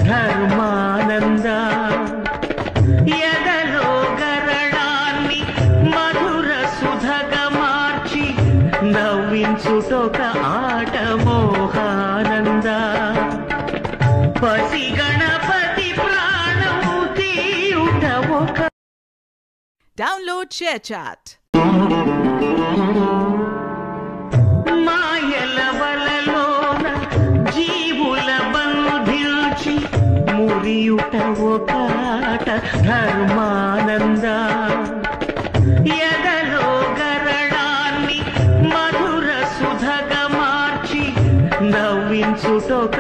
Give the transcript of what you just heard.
ధర్మానంద ఎదలో గరళాన్ని మధుర సుధగా మార్చి నవ్వించుటొక ఆట మోహానంద పసి గణపతి ప్రాణం తీయుట ఒక Download ShareChat. మాయల వలలోన జీవుల బంధించి మురియుట ఒక ఆట ధర్మానంద ఎదలో గరళాన్ని మధుర సుధగా మార్చి నవ్వించుటొక